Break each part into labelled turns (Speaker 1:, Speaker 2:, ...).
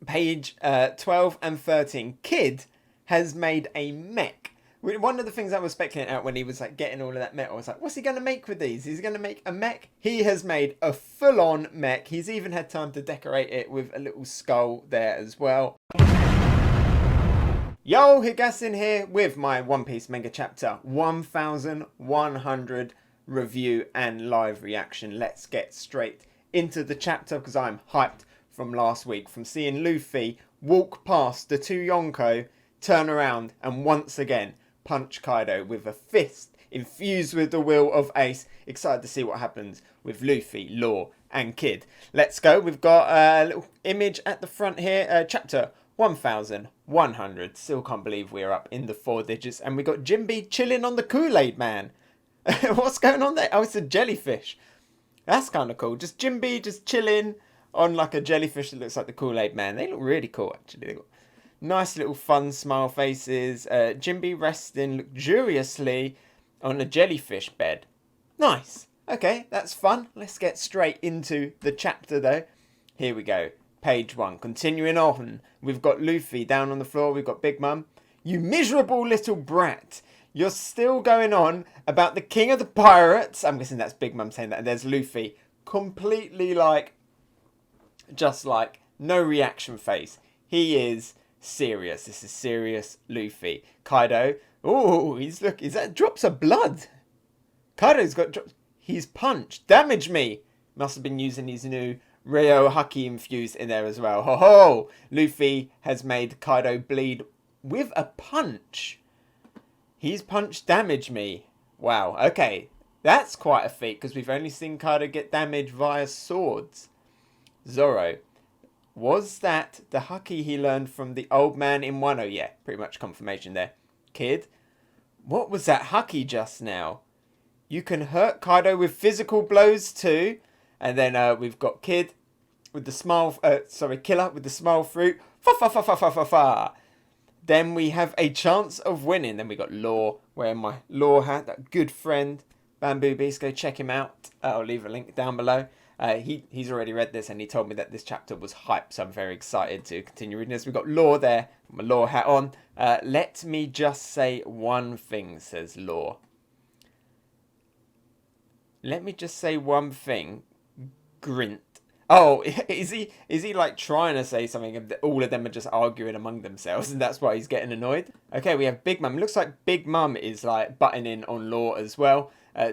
Speaker 1: page 12 and 13. Kid has made a mech. One of the things I was speculating out when he was like getting all of that metal, I was like, what's he going to make with these? He's going to make a mech. He has made a full-on mech. He's even had time to decorate it with a little skull there as well. Yo, Hegassen here with my One Piece manga chapter 1100 review and live reaction. Let's get straight into the chapter because I'm hyped from last week, from seeing Luffy walk past the two Yonko, turn around and once again punch Kaido with a fist infused with the will of Ace. Excited to see what happens with Luffy, Law and Kid. Let's go. We've got a little image at the front here. Chapter 1100. Still can't believe we're up in the 4 digits. And we got Jinbe chilling on the Kool-Aid man. What's going on there? Oh, it's a jellyfish. That's kind of cool. Just Jinbe just chilling on like a jellyfish that looks like the Kool-Aid man. They look really cool, actually. They got nice little fun smile faces. Jinbe resting luxuriously on a jellyfish bed. Nice. Okay, that's fun. Let's get straight into the chapter though. Here we go. Page 1. Continuing on. We've got Luffy down on the floor. We've got Big Mum. You miserable little brat. You're still going on about the king of the pirates. I'm guessing that's Big Mum saying that. And there's Luffy. Completely like, just like, no reaction face. He is serious. This is serious Luffy. Kaido. Oh, he's that drops of blood. Kaido's got drops. He's punched. Damage me. Must have been using his new Ryo Haki infused in there as well. Ho ho! Luffy has made Kaido bleed with a punch. He's punched damage me. Wow. Okay. That's quite a feat because we've only seen Kaido get damage via swords. Zoro. Was that the Haki he learned from the old man in Wano? Yeah, pretty much confirmation there. Kid, what was that Haki just now? You can hurt Kaido with physical blows too. And then we've got Kid with the smile, Killer with the smile fruit. Fa fa fa fa fa fa fa. Then we have a chance of winning. Then we got Law, wearing my Law hat, that good friend. Bamboo Beast, go check him out. I'll leave a link down below. He's already read this and he told me that this chapter was hype, so I'm very excited to continue reading this. We've got Law there, my Law hat on. Let me just say one thing, says Law. Let me just say one thing. Grint. Oh, is he like trying to say something and all of them are just arguing among themselves and that's why he's getting annoyed? Okay, we have Big Mum. Looks like Big Mum is like butting in on Law as well.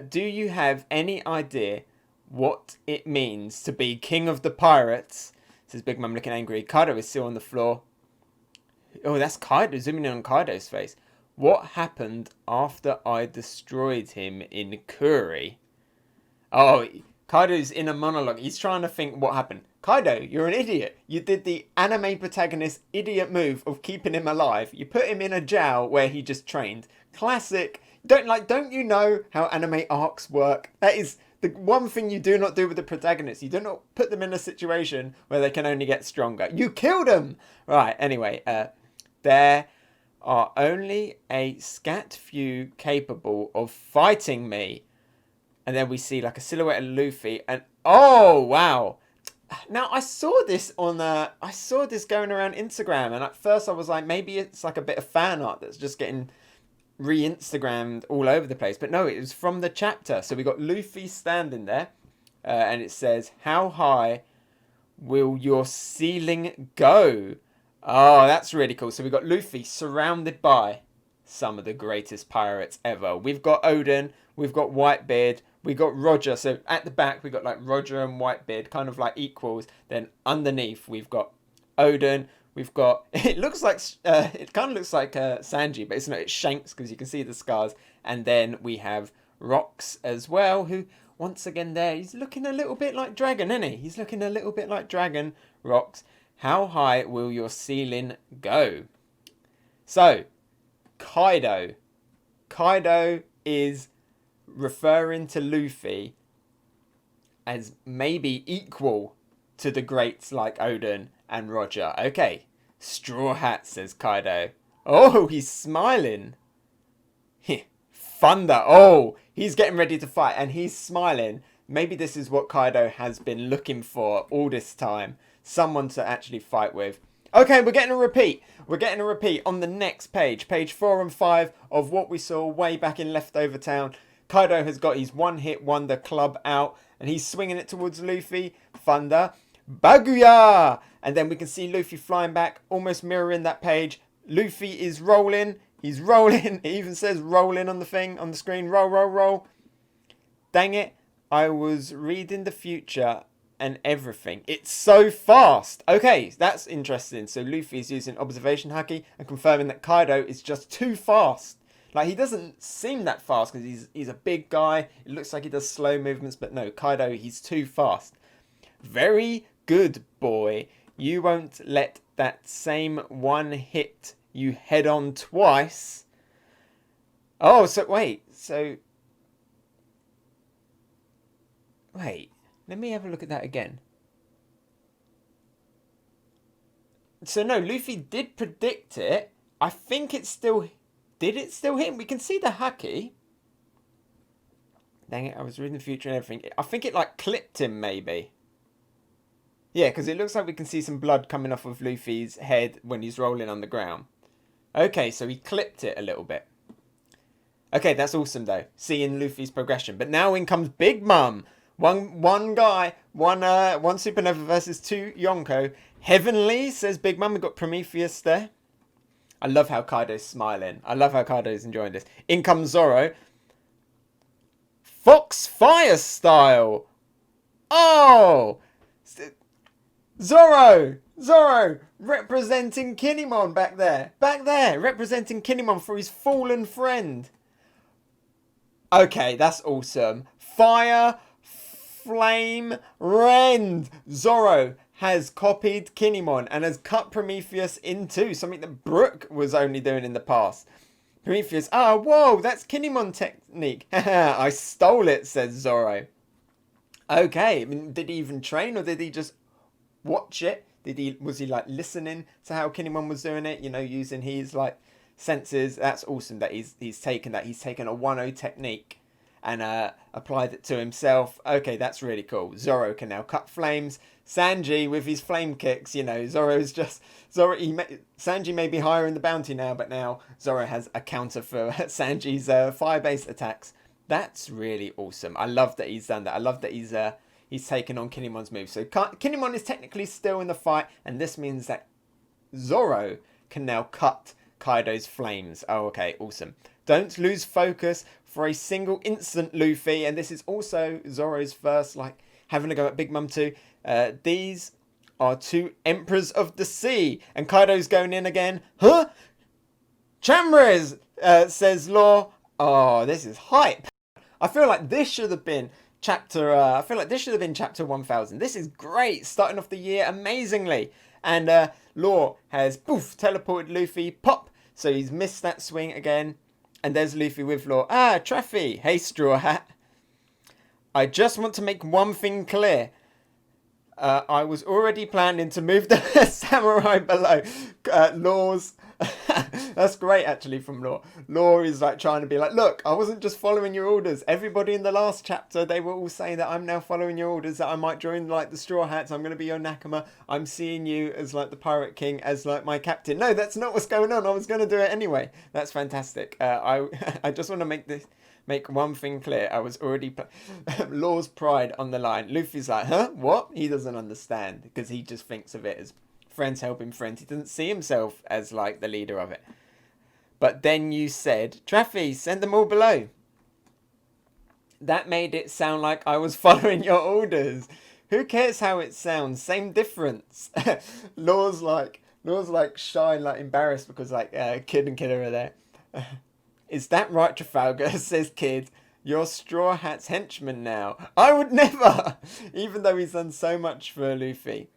Speaker 1: Do you have any idea what it means to be king of the pirates? Says Big Mum looking angry. Kaido is still on the floor. Oh, that's Kaido, zooming in on Kaido's face. What happened after I destroyed him in Kuri? Oh, Kaido's in a monologue. He's trying to think what happened. Kaido, you're an idiot. You did the anime protagonist idiot move of keeping him alive. You put him in a jail where he just trained. Classic. Don't you know how anime arcs work? That is the one thing you do not do with the protagonist. You do not put them in a situation where they can only get stronger. You killed them! Right, anyway, there are only a scat few capable of fighting me. And then we see like a silhouette of Luffy and oh wow. Now I saw this on I saw this going around Instagram and at first I was like maybe it's like a bit of fan art that's just getting re-Instagrammed all over the place. But no, it was from the chapter. So we got Luffy standing there and it says, how high will your ceiling go? Oh, that's really cool. So we got Luffy surrounded by some of the greatest pirates ever. We've got Oden, we've got Whitebeard, we got Roger. So at the back we got like Roger and Whitebeard, kind of like equals. Then underneath we've got Oden. We've got, it looks like, it kind of looks like Sanji, but it's not, it's Shanks because you can see the scars. And then we have Rocks as well, who, once again there, he's looking a little bit like Dragon, isn't he? He's looking a little bit like Dragon. Rocks, how high will your ceiling go? So, Kaido. Kaido is referring to Luffy as maybe equal to the greats like Oden and Roger. Okay. Straw Hat, says Kaido. Oh, he's smiling. Thunder. Oh, he's getting ready to fight and he's smiling. Maybe this is what Kaido has been looking for all this time. Someone to actually fight with. Okay, we're getting a repeat. We're getting a repeat on the next page. Page 4 and 5 of what we saw way back in Leftover Town. Kaido has got his one-hit wonder club out. And he's swinging it towards Luffy. Thunder. Baguya! And then we can see Luffy flying back. Almost mirroring that page. Luffy is rolling. He's rolling. It even says rolling on the thing. On the screen. Roll, roll, roll. Dang it. I was reading the future and everything. It's so fast. Okay, that's interesting. So Luffy is using observation haki and confirming that Kaido is just too fast. Like, he doesn't seem that fast because he's a big guy. It looks like he does slow movements, but no, Kaido, he's too fast. Very good, boy. You won't let that same one hit you head on twice. Oh, so wait. So, wait. Let me have a look at that again. So, no, Luffy did predict it. I think it's still... Did it still hit him? We can see the haki. Dang it, I was reading the future and everything. I think it, like, clipped him, maybe. Yeah, because it looks like we can see some blood coming off of Luffy's head when he's rolling on the ground. Okay, so he clipped it a little bit. Okay, that's awesome, though. Seeing Luffy's progression. But now in comes Big Mom. One guy, one Supernova versus 2 Yonko. Heavenly, says Big Mom. We've got Prometheus there. I love how Kaido's smiling. I love how Kaido's enjoying this. In comes Zoro. Foxfire style. Oh! Zoro! Zoro! Representing Kinemon back there. Back there! Representing Kinemon for his fallen friend. Okay, that's awesome. Fire, flame, rend. Zoro has copied Kinemon and has cut Prometheus in two, something that Brook was only doing in the past. Prometheus, whoa, that's Kinemon technique. I stole it, says Zoro. Okay, I mean, did he even train or did he just watch it? Was he like listening to how Kinemon was doing it? You know, using his like senses. That's awesome that he's taken that. He's taken a Wano technique and applied it to himself. Okay, that's really cool. Zoro can now cut flames. Sanji with his flame kicks, you know, Sanji may be higher in the bounty now, but now Zoro has a counter for Sanji's fire-based attacks. That's really awesome. I love that he's done that. I love that he's taken on Kinemon's move. So Kinemon is technically still in the fight, and this means that Zoro can now cut Kaido's flames. Oh, okay, awesome. Don't lose focus for a single instant, Luffy. And this is also Zoro's first, like, having a go at Big Mom too. These are 2 Emperors of the Sea. And Kaido's going in again. Huh? Chamrez, says Law. Oh, this is hype. I feel like this should have been chapter 1000. This is great. Starting off the year amazingly. And Law has, poof, teleported Luffy. Pop. So he's missed that swing again. And there's Luffy with Law. Traffy. Hey, Straw Hat. I just want to make one thing clear. I was already planning to move the samurai below. Law's... That's great, actually, from Law. Law is like trying to be like, look, I wasn't just following your orders. Everybody in the last chapter, they were all saying that I'm now following your orders, that I might join like the Straw Hats. I'm going to be your Nakama. I'm seeing you as like the Pirate King, as like my captain. No, that's not what's going on. I was going to do it anyway. That's fantastic. I just want to make one thing clear. I was already... Law's pride on the line. Luffy's like, huh? What? He doesn't understand because he just thinks of it as friends helping friends. He doesn't see himself as like the leader of it. But then you said, Traffy, send them all below. That made it sound like I was following your orders. Who cares how it sounds? Same difference. Law's like shy and like embarrassed because like Kid and Killer are there. Is that right, Trafalgar? Says Kid. You're Straw Hat's henchman now. I would never! Even though he's done so much for Luffy.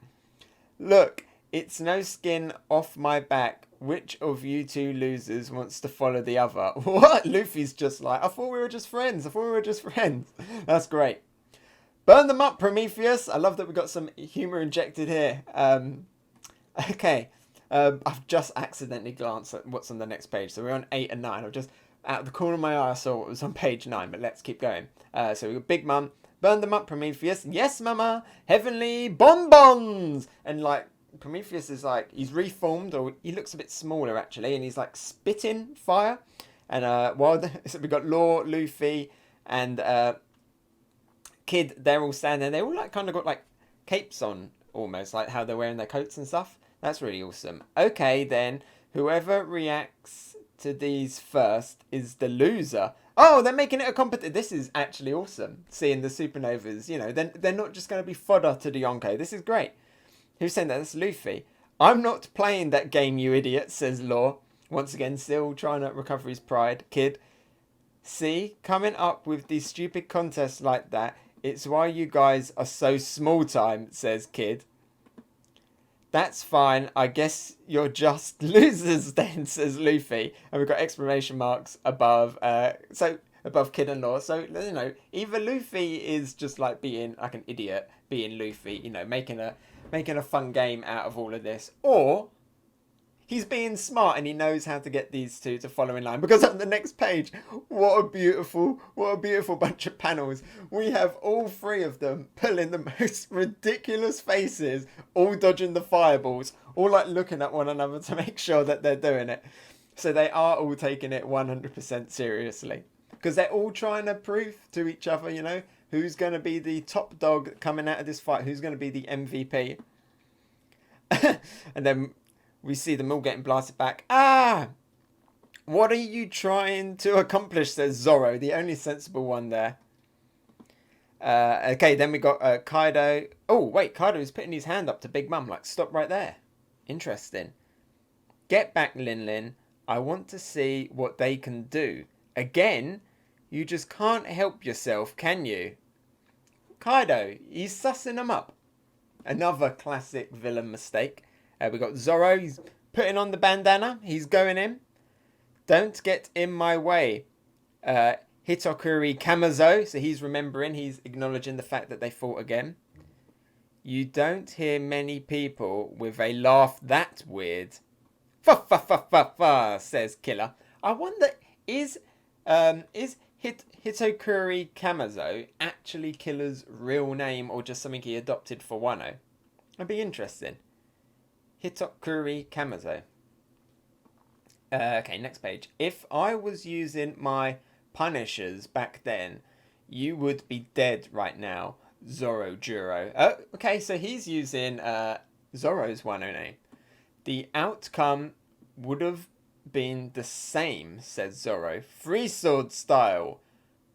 Speaker 1: Look, it's no skin off my back. Which of you 2 losers wants to follow the other? What? Luffy's just like, I thought we were just friends. That's great. Burn them up, Prometheus. I love that we got some humour injected here. Okay. I've just accidentally glanced at what's on the next page. So we're on 8 and 9. I've just, out of the corner of my eye, I saw what was on page 9. But let's keep going. So we've got Big Mom. Burn them up, Prometheus. Yes, mama. Heavenly bonbons. And like, Prometheus is like, he's reformed, or he looks a bit smaller actually, and he's like spitting fire. And so we got Law, Luffy, and Kid. They're all standing. They all like kind of got like capes on, almost like how they're wearing their coats and stuff. That's really awesome. Okay, then whoever reacts to these first is the loser. Oh, they're making it a competition. This is actually awesome. Seeing the supernovas, you know, they're not just going to be fodder to the Yonko. This is great. Who's saying that? That's Luffy. I'm not playing that game, you idiot, says Law. Once again, still trying to recover his pride. Kid. See, coming up with these stupid contests like that, it's why you guys are so small time, says Kid. That's fine. I guess you're just losers then, says Luffy. And we've got exclamation marks above. Above Kid and Law. So, you know, either Luffy is just like being like an idiot, being Luffy, you know, making a fun game out of all of this, or he's being smart and he knows how to get these two to follow in line. Because on the next page, what a beautiful bunch of panels. We have all three of them pulling the most ridiculous faces, all dodging the fireballs, all like looking at one another to make sure that they're doing it. So they are all taking it 100% seriously. Because they're all trying to prove to each other, you know, who's going to be the top dog coming out of this fight, who's going to be the MVP. And then we see them all getting blasted back. Ah! What are you trying to accomplish, says Zoro, the only sensible one there. Okay, then we got Kaido. Oh, wait, Kaido is putting his hand up to Big Mum, like, stop right there. Interesting. Get back, Lin Lin. I want to see what they can do. Again, you just can't help yourself, can you? Kaido, he's sussing them up. Another classic villain mistake. We got Zoro, he's putting on the bandana. He's going in. Don't get in my way. Hitokuri Kamazo, so he's remembering, he's acknowledging the fact that they fought again. You don't hear many people with a laugh that weird. Fa fa fa fa fa, says Killer. I wonder, is Hitokuri Kamazo actually Killer's real name or just something he adopted for Wano? That'd be interesting. Hitokuri Kamazo. Okay, next page. If I was using my punishers back then, you would be dead right now, Zoro Juro. Oh, okay, so he's using Zoro's Wano name. The outcome would have been the same, says Zoro. Free sword style.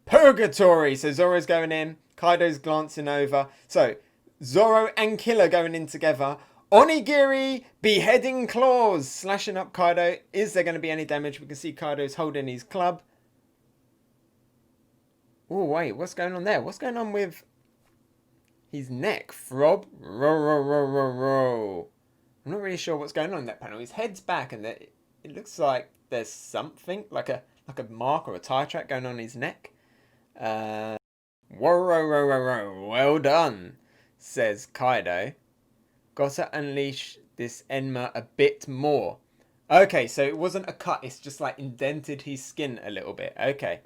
Speaker 1: Purgatory! So Zoro's going in. Kaido's glancing over. So, Zoro and Killer going in together. Onigiri beheading claws. Slashing up Kaido. Is there going to be any damage? We can see Kaido's holding his club. Oh, wait. What's going on there? What's going on with his neck? Throb? Ro. I'm not really sure what's going on in that panel. His head's back and it looks like there's something like a mark or a tire track going on his neck. Well done, says Kaido. Gotta unleash this Enma a bit more. Okay, so it wasn't a cut. It's just like indented his skin a little bit. Okay.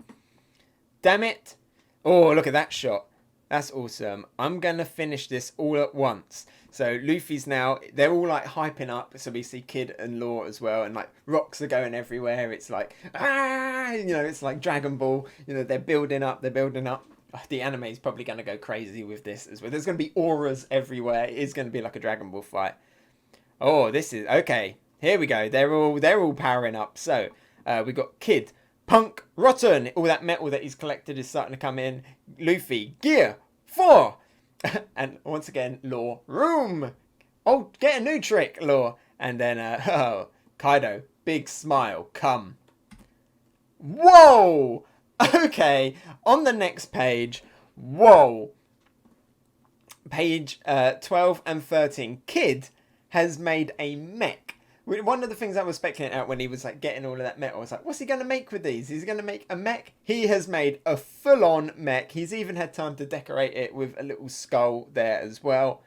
Speaker 1: Damn it. Oh, look at that shot. That's awesome. I'm going to finish this all at once. So Luffy's now, they're all like hyping up. So we see Kid and Law as well. And like rocks are going everywhere. It's like, you know, it's like Dragon Ball. You know, they're building up. The anime is probably going to go crazy with this as well. There's going to be auras everywhere. It is going to be like a Dragon Ball fight. Oh, this is, okay. Here we go. They're all powering up. So we got Kid, Punk, Rotten. All that metal that he's collected is starting to come in. Luffy, Gear, 4. And once again, Law, Room. Oh, get a new trick, Law. And then, Kaido, big smile, come. Whoa! Okay, on the next page, whoa. Page 12 and 13. Kid has made a mech. One of the things I was speculating out when he was like getting all of that metal, I was like, what's he going to make with these? He's going to make a mech? He has made a full-on mech. He's even had time to decorate it with a little skull there as well.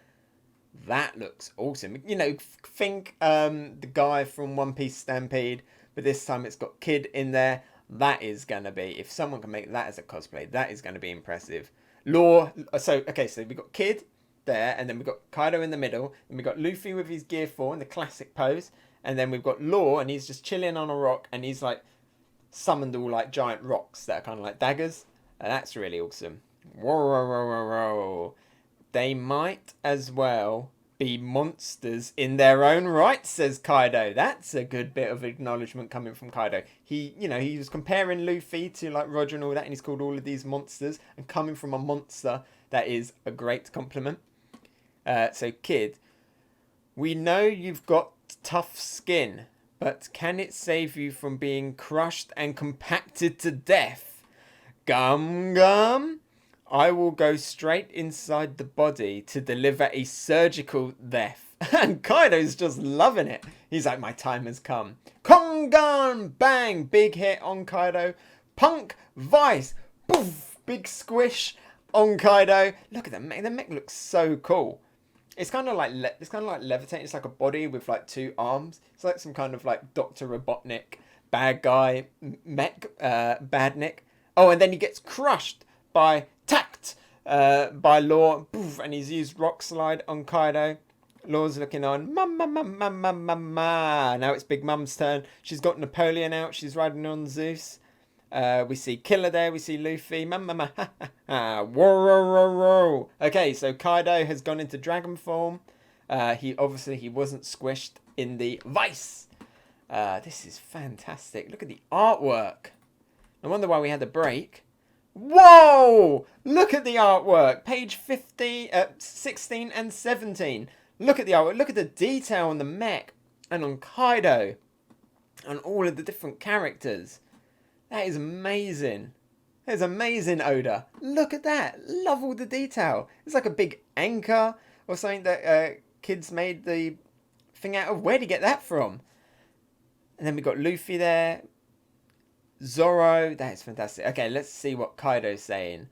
Speaker 1: That looks awesome. You know, think the guy from One Piece Stampede, but this time it's got Kid in there. That is going to be, if someone can make that as a cosplay, that is going to be impressive. Law, so we got Kid, there, and then we've got Kaido in the middle, and we've got Luffy with his Gear 4 in the classic pose, and then we've got Law, and he's just chilling on a rock, and he's like summoned all like giant rocks that are kind of like daggers, and that's really awesome. Whoa. They might as well be monsters in their own right, says Kaido. That's a good bit of acknowledgement coming from Kaido. He was comparing Luffy to like Roger and all that, and he's called all of these monsters, and coming from a monster, that is a great compliment. So Kid, we know you've got tough skin, but can it save you from being crushed and compacted to death? Gum. I will go straight inside the body to deliver a surgical death. And Kaido's just loving it. He's like, my time has come. Kongan! Bang! Big hit on Kaido. Punk! Vice! Poof! Big squish on Kaido. Look at the mech. The mech looks so cool. It's kind of like levitating. It's like a body with like two arms. It's like some kind of like Dr. Robotnik bad guy mech, badnik. Oh, and then he gets crushed by TACT, by Law, and he's used Rock Slide on Kaido. Law's looking on. Now it's Big Mum's turn. She's got Napoleon out. She's riding on Zeus. We see Killer there. We see Luffy. Whoa. Okay, so Kaido has gone into dragon form. He wasn't squished in the VISE. This is fantastic. Look at the artwork. I wonder why we had a break. Whoa! Look at the artwork. Page 16 and 17. Look at the artwork. Look at the detail on the mech and on Kaido and all of the different characters. That is amazing. That is amazing, Oda. Look at that. Love all the detail. It's like a big anchor or something that kids made the thing out of. Where did he get that from? And then we got Luffy there. Zoro, that is fantastic. Okay, let's see what Kaido's saying.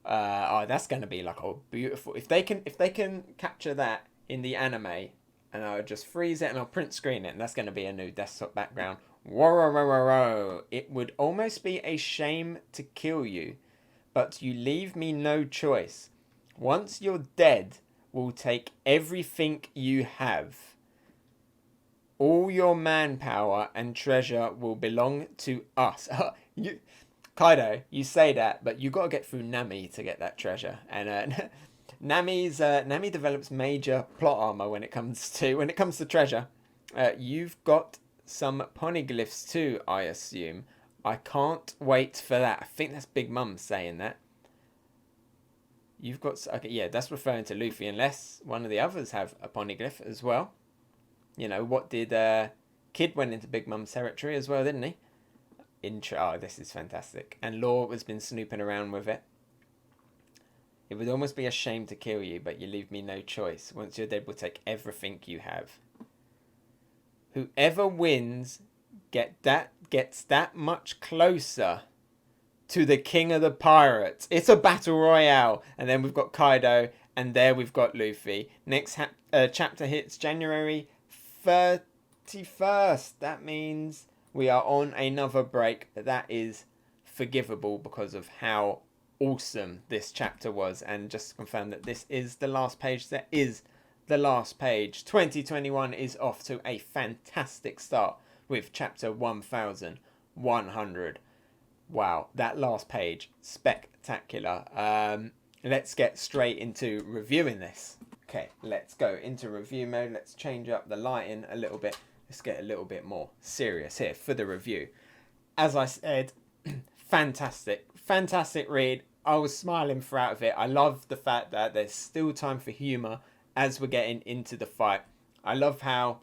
Speaker 1: Oh, that's going to be like a beautiful. If they can capture that in the anime, and I'll just freeze it and I'll print screen it, and that's going to be a new desktop background. Whoa. It would almost be a shame to kill you, but you leave me no choice. Once you're dead, we'll take everything you have. All your manpower and treasure will belong to us. Kaido, you say that, but you got to get through Nami to get that treasure. And Nami develops major plot armor when it comes to treasure. You've got some poneglyphs too, I assume. I can't wait for that. I think that's Big Mum saying that. You've got... Okay, yeah, that's referring to Luffy, unless one of the others have a poneglyph as well. You know, what did... Kid went into Big Mum's territory as well, didn't he? Oh, this is fantastic. And Law has been snooping around with it. It would almost be a shame to kill you, but you leave me no choice. Once you're dead, we'll take everything you have. Whoever wins gets that much closer to the king of the pirates. It's a battle royale. And then we've got Kaido, and there we've got Luffy. Next chapter hits January 31st. That means we are on another break, but that is forgivable because of how awesome this chapter was. And just to confirm that this is the last page, that is the last page. 2021 is off to a fantastic start with chapter 1100. Wow, that last page, spectacular. Let's get straight into reviewing this. Okay, let's go into review mode. Let's change up the lighting a little bit. Let's get a little bit more serious here for the review. As I said, fantastic read. I was smiling throughout of it. I love the fact that there's still time for humour as we're getting into the fight. I love how,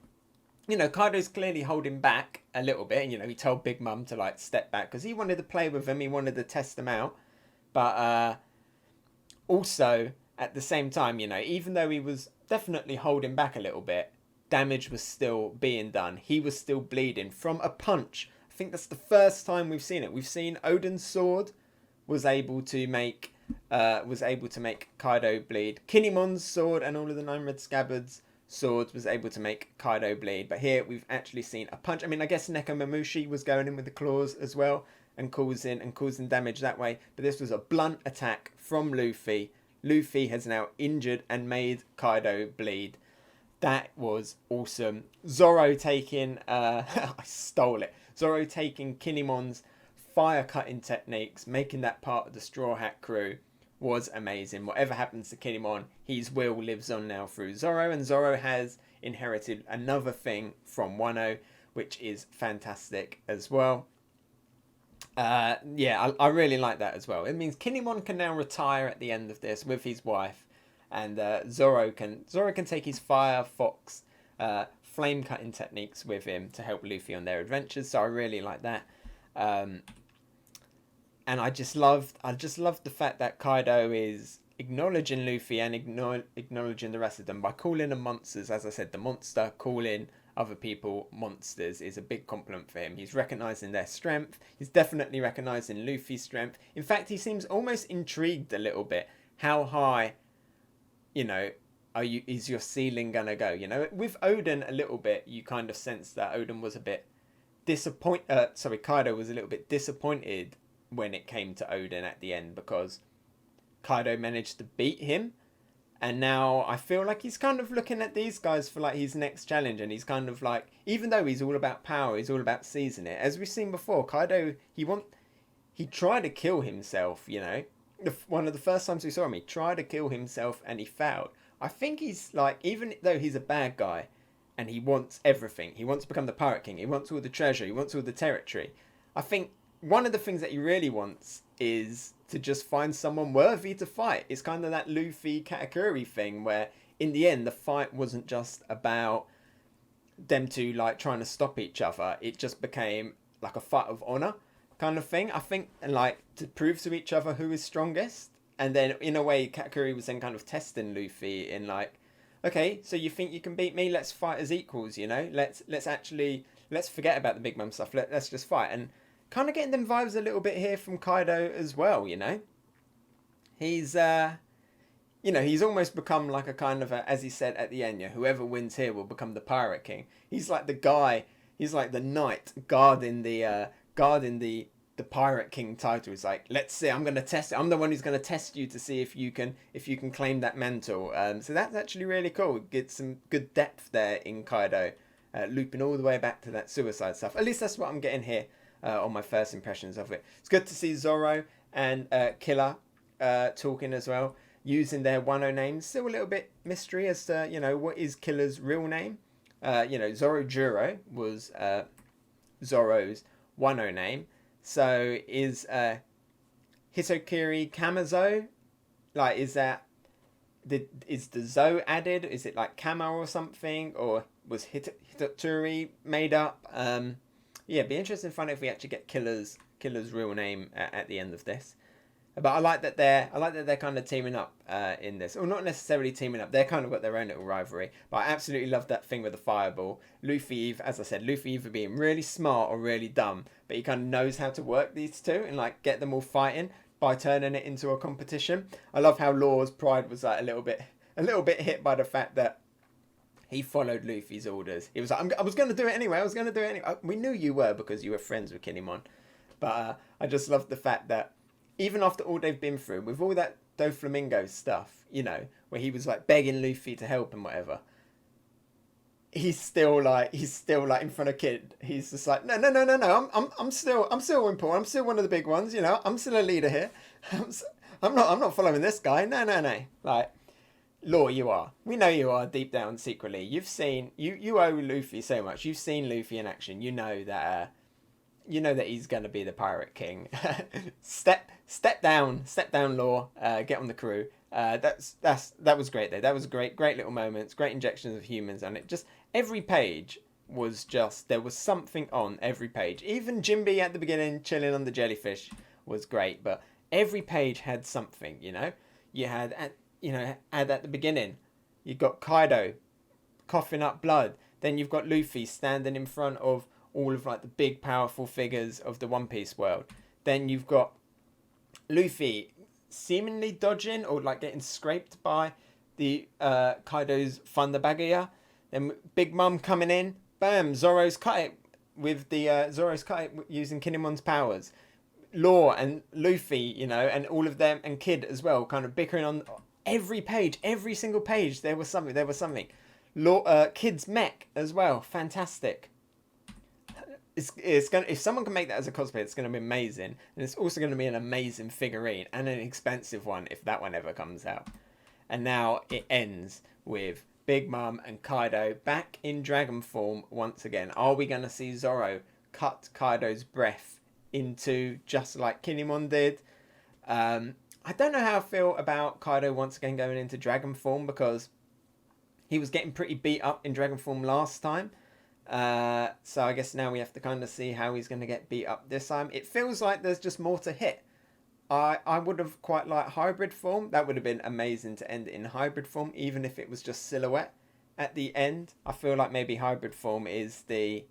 Speaker 1: you know, Kaido's clearly holding back a little bit. You know, he told Big Mum to like step back because he wanted to play with him. He wanted to test him out. But also at the same time, you know, even though he was definitely holding back a little bit, damage was still being done. He was still bleeding from a punch. I think that's the first time we've seen it. We've seen Odin's sword was able to make Kaido bleed. Kinemon's sword and all of the 9 Red Scabbards swords was able to make Kaido bleed. But here we've actually seen a punch. I mean, I guess Nekomamushi was going in with the claws as well and causing damage that way. But this was a blunt attack from Luffy. Luffy has now injured and made Kaido bleed. That was awesome. Zoro taking, I stole it. Zoro taking Kinemon's fire cutting techniques, making that part of the Straw Hat crew was amazing. Whatever happens to Kinemon, his will lives on now through Zoro, and Zoro has inherited another thing from Wano, which is fantastic as well. Yeah, I really like that as well. It means Kinemon can now retire at the end of this with his wife, and Zoro can take his fire fox flame cutting techniques with him to help Luffy on their adventures. So I really like that. And I just loved the fact that Kaido is acknowledging Luffy and acknowledging the rest of them by calling them monsters. As I said, the monster calling other people monsters is a big compliment for him. He's recognizing their strength. He's definitely recognizing Luffy's strength. In fact, he seems almost intrigued a little bit. How high, is your ceiling gonna go? With Oden a little bit, you kind of sense that Oden was a bit Kaido was a little bit disappointed when it came to Oden at the end, because Kaido managed to beat him, and now I feel like he's kind of looking at these guys for like his next challenge, and he's kind of like, even though he's all about power, he's all about seizing it. As we've seen before, Kaido, he tried to kill himself, one of the first times we saw him, he tried to kill himself and he failed. I think he's like, even though he's a bad guy and he wants everything, he wants to become the Pirate King, he wants all the treasure, he wants all the territory, I think one of the things that he really wants is to just find someone worthy to fight. It's kind of that Luffy Katakuri thing where in the end the fight wasn't just about them two like trying to stop each other. It just became like a fight of honor kind of thing. I think, like, to prove to each other who is strongest. And then in a way Katakuri was then kind of testing Luffy in like, okay, so you think you can beat me? Let's fight as equals, Let's forget about the big mum stuff. Let's just fight. And kind of getting them vibes a little bit here from Kaido as well, He's, he's almost become like a kind of as he said at the end, whoever wins here will become the Pirate King. He's like the guy, he's like the knight guarding the Pirate King title. He's like, let's see, I'm going to test it. I'm the one who's going to test you to see if you can claim that mantle. So that's actually really cool. Get some good depth there in Kaido, looping all the way back to that suicide stuff. At least that's what I'm getting here. On my first impressions of it. It's good to see Zoro and Killer talking as well, using their Wano names. Still a little bit mystery as to, what is Killer's real name. Zoro Juro was Zoro's Wano name. So is Hitokiri Kamazo, like, is the Zo added? Is it like Kama or something? Or was Hitori made up? Yeah, it'd be interesting to find out if we actually get Killer's real name at the end of this. But I like that they're kind of teaming up in this, or not necessarily teaming up. They're kind of got their own little rivalry. But I absolutely love that thing with the fireball. Luffy, as I said, Luffy either being really smart or really dumb, but he kind of knows how to work these two and like get them all fighting by turning it into a competition. I love how Law's pride was like a little bit hit by the fact that he followed Luffy's orders. He was like, I was going to do it anyway. We knew you were because you were friends with Kinemon. But I just love the fact that even after all they've been through, with all that Doflamingo stuff, where he was like begging Luffy to help and whatever, he's still like in front of Kid. He's just like, no. I'm still important. I'm still one of the big ones. I'm still a leader here. I'm not following this guy. No. Like, Law, you are. We know you are deep down secretly. You've seen you owe Luffy so much. You've seen Luffy in action. You know that he's gonna be the Pirate King. Step down, Law. Get on the crew. That was great though. That was great little moments. Great injections of humans, and it just every page was just there was something on every page. Even Jinbe at the beginning chilling on the jellyfish was great, but every page had something. You had at the beginning, you've got Kaido coughing up blood. Then you've got Luffy standing in front of all of like the big powerful figures of the One Piece world. Then you've got Luffy seemingly dodging or like getting scraped by the Kaido's Thunder Baggia. Then Big Mom coming in, bam, Zoro's cut it with the using Kinemon's powers. Law and Luffy, and all of them, and Kid as well, kind of bickering every page, every single page, there was something. Kid's mech as well, fantastic. It's gonna, if someone can make that as a cosplay, it's gonna be amazing, and it's also gonna be an amazing figurine and an expensive one if that one ever comes out. And now it ends with Big Mom and Kaido back in dragon form once again. Are we gonna see Zoro cut Kaido's breath into just like Kinemon did? I don't know how I feel about Kaido once again going into dragon form, because he was getting pretty beat up in dragon form last time. So I guess now we have to kind of see how he's going to get beat up this time. It feels like there's just more to hit. I would have quite liked hybrid form. That would have been amazing to end it in hybrid form, even if it was just silhouette at the end. I feel like maybe hybrid form is the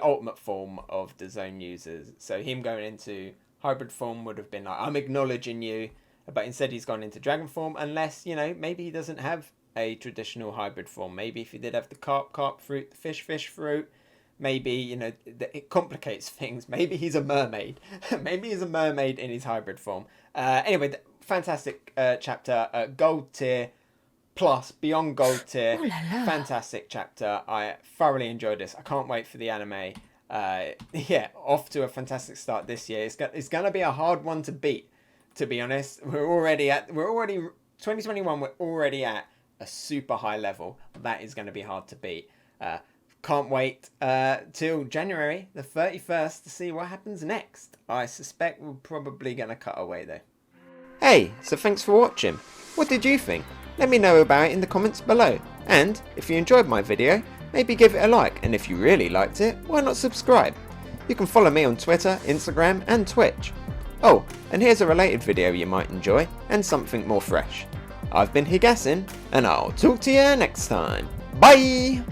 Speaker 1: ultimate form of the zone users. So him going into hybrid form would have been like, I'm acknowledging you, but instead he's gone into dragon form, unless, maybe he doesn't have a traditional hybrid form. Maybe if he did have the carp fruit, the fish fruit, maybe, it complicates things. Maybe he's a mermaid. Maybe he's a mermaid in his hybrid form. Anyway, fantastic chapter, gold tier plus, beyond gold tier.
Speaker 2: Ooh la la.
Speaker 1: Fantastic chapter. I thoroughly enjoyed this. I can't wait for the anime. Off to a fantastic start this year. It's gonna be a hard one to beat, to be honest. We're already 2021. We're already at a super high level. That is going to be hard to beat. Can't wait till January the 31st to see what happens next. I suspect we're probably going to cut away though. Hey, so thanks for watching. What did you think? Let me know about it in the comments below. And if you enjoyed my video, maybe give it a like. And if you really liked it, why not subscribe? You can follow me on Twitter, Instagram and Twitch. Oh, and here's a related video you might enjoy, and something more fresh. I've been Hegassen, and I'll talk to you next time. Bye!